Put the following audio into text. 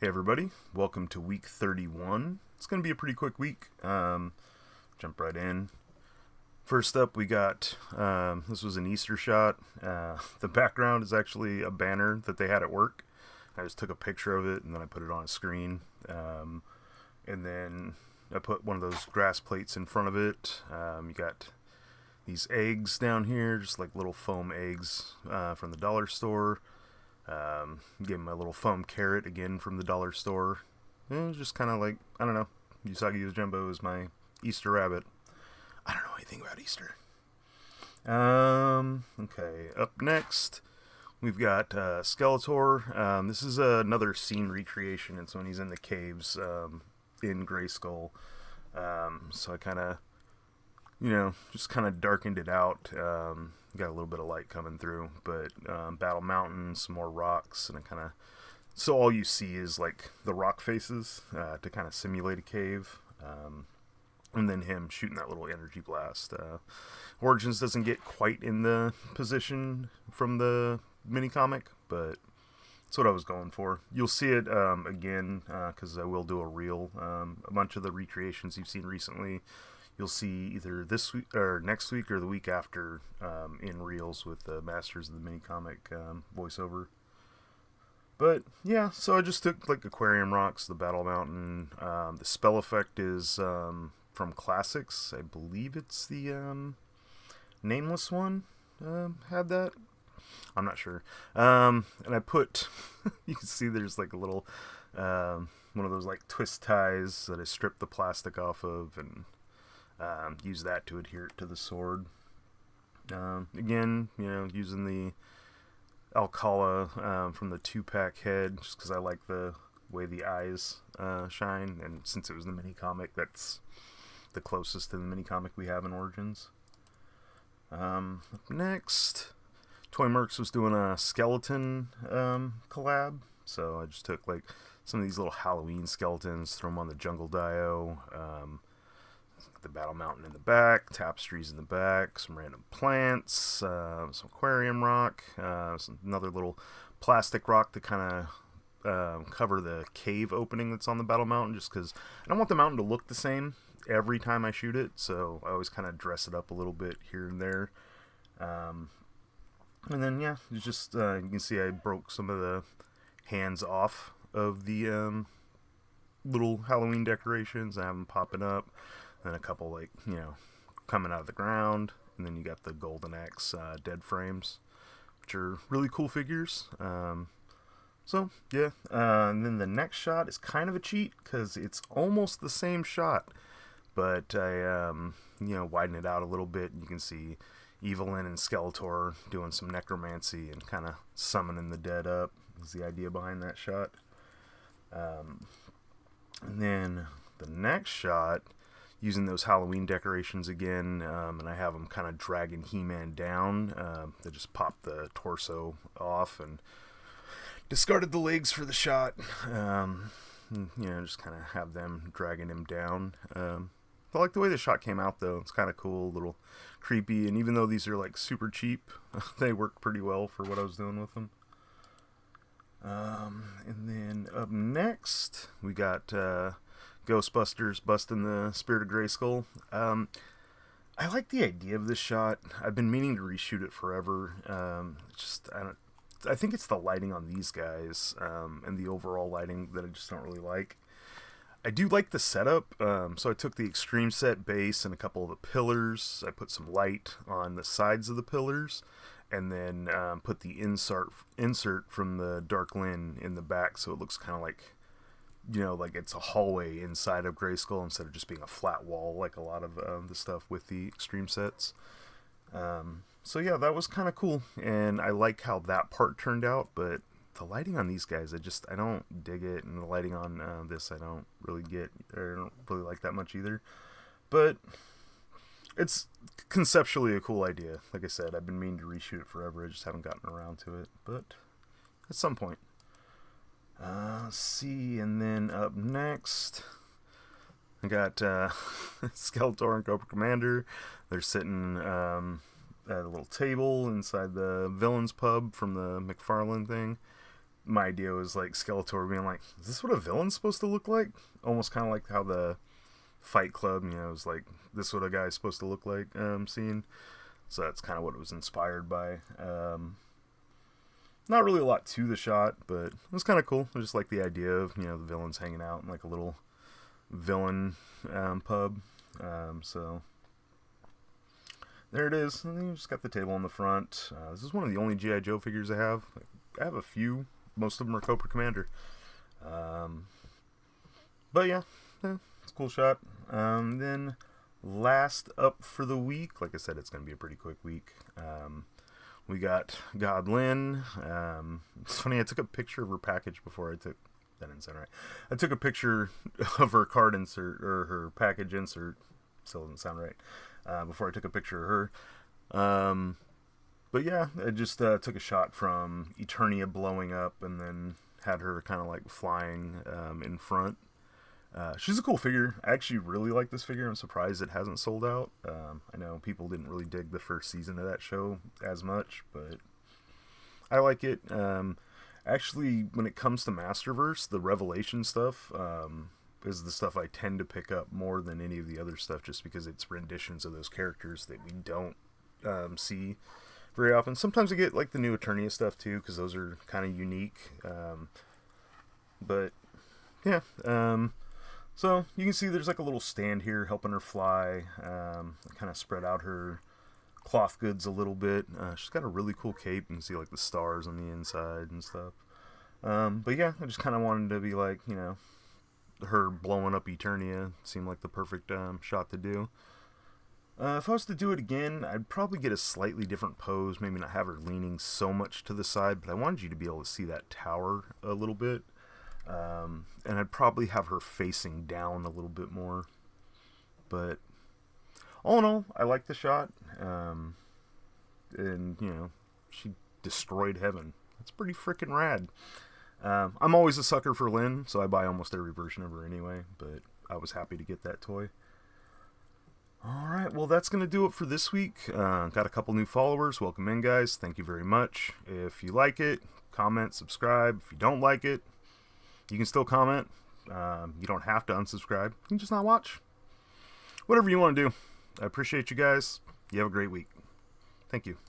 Hey everybody, welcome to week 31. It's going to be a pretty quick week. Jump right in. First up, we got this was an Easter shot. The background is actually a banner that they had at work. I just took a picture of it and then I put it on a screen. And then I put one of those grass plates in front of it. You got these eggs down here, just like little foam eggs from the dollar store. Gave him my little foam carrot again from the dollar store. It was just kind of like, I don't know. Usagi Jumbo is my Easter rabbit. I don't know anything about Easter. Okay, up next, we've got Skeletor. This is another scene recreation. It's when he's in the caves in Grayskull. So I kind of, just kind of darkened it out. Got a little bit of light coming through, but Battle Mountain, some more rocks, and I kind of, so all you see is like the rock faces to kind of simulate a cave, and then him shooting that little energy blast. Origins doesn't get quite in the position from the mini comic, but that's what I was going for. You'll see it again because I will do a reel. A bunch of the recreations you've seen recently you'll see either this week or next week or the week after in reels with the Masters of the Mini Comic voiceover. But yeah, so I just took like Aquarium Rocks, the Battle Mountain. The spell effect is from Classics. I believe it's the Nameless one had that. I'm not sure. And I put, you can see there's like a little, one of those like twist ties that I stripped the plastic off of and use that to adhere to the sword. Again, using the Alcala from the 2-pack head, just because I like the way the eyes shine, and since it was the mini comic, that's the closest to the mini comic we have in Origins. Up next, ToyMercs was doing a skeleton collab, so I just took like some of these little Halloween skeletons, throw them on the Jungle Dio. The Battle Mountain in the back, tapestries in the back, some random plants, some aquarium rock, another little plastic rock to kind of cover the cave opening that's on the Battle Mountain, just because I don't want the mountain to look the same every time I shoot it, so I always kind of dress it up a little bit here and there. And then, yeah, it's just, you can see I broke some of the hands off of the little Halloween decorations. I have them popping up. Then a couple like coming out of the ground, and then you got the Golden Axe dead frames, which are really cool figures. So yeah, and then the next shot is kind of a cheat because it's almost the same shot, but I widen it out a little bit, and you can see Evelyn and Skeletor doing some necromancy and kind of summoning the dead up. Is the idea behind that shot. And then the next shot, using those Halloween decorations again, and I have them kind of dragging He-Man down. They just popped the torso off and discarded the legs for the shot. Just kind of have them dragging him down. I like the way the shot came out, though. It's kind of cool, a little creepy, and even though these are like super cheap, they work pretty well for what I was doing with them. And then up next, we got Ghostbusters busting the Spirit of Grayskull. I like the idea of this shot. I've been meaning to reshoot it forever. I think it's the lighting on these guys and the overall lighting that I just don't really like. I do like the setup, so I took the Extreme Set base and a couple of the pillars. I put some light on the sides of the pillars, and then put the insert from the Dark Lin in the back, so it looks kind of like, like it's a hallway inside of Grayskull instead of just being a flat wall like a lot of the stuff with the Extreme Sets. So yeah, that was kind of cool, and I like how that part turned out, but the lighting on these guys, I don't dig it, and the lighting on this I don't really get, or I don't really like that much either. But it's conceptually a cool idea. Like I said, I've been meaning to reshoot it forever, I just haven't gotten around to it, but at some point. Let's see, and then up next, I got Skeletor and Cobra Commander. They're sitting at a little table inside the Villains Pub from the McFarlane thing. my idea was like Skeletor being like, is this what a villain's supposed to look like? Almost kind of like how the Fight Club, you know, is like, this is what a guy's supposed to look like scene. So that's kind of what it was inspired by. Not really a lot to the shot, but it was kind of cool. I just like the idea of, you know, the villains hanging out in like a little villain pub. So there it is. And you just got the table on the front. This is one of the only G.I. Joe figures I have. I have a few. Most of them are Cobra Commander. But yeah, it's a cool shot. Then last up for the week, like I said, it's going to be a pretty quick week. We got Godlyn. It's funny, I took a picture of her package before I took... That didn't sound right. I took a picture of her card insert, or her package insert. Still doesn't sound right. Before I took a picture of her. But yeah, I just took a shot from Eternia blowing up and then had her kind of like flying in front. She's a cool figure. I actually really like this figure. I'm surprised it hasn't sold out. I know people didn't really dig the first season of that show as much, but I like it. Actually, when it comes to Masterverse, the Revelation stuff is the stuff I tend to pick up more than any of the other stuff, just because it's renditions of those characters that we don't see very often. Sometimes I get like the new Eternia stuff too, because those are kind of unique. But yeah, so you can see there's like a little stand here helping her fly. Kind of spread out her cloth goods a little bit. She's got a really cool cape. You can see like the stars on the inside and stuff. But yeah, I just kind of wanted to be like, you know, her blowing up Eternia seemed like the perfect shot to do. If I was to do it again, I'd probably get a slightly different pose, maybe not have her leaning so much to the side, but I wanted you to be able to see that tower a little bit. And I'd probably have her facing down a little bit more. But all in all, I like the shot. And, you know, she destroyed heaven. That's pretty freaking rad. I'm always a sucker for Lynn, so I buy almost every version of her anyway, but I was happy to get that toy. Alright, well that's going to do it for this week. Got a couple new followers. Welcome in, guys. Thank you very much. If you like it, comment, subscribe. If you don't like it, you can still comment. You don't have to unsubscribe. You can just not watch. Whatever you want to do. I appreciate you guys. You have a great week. Thank you.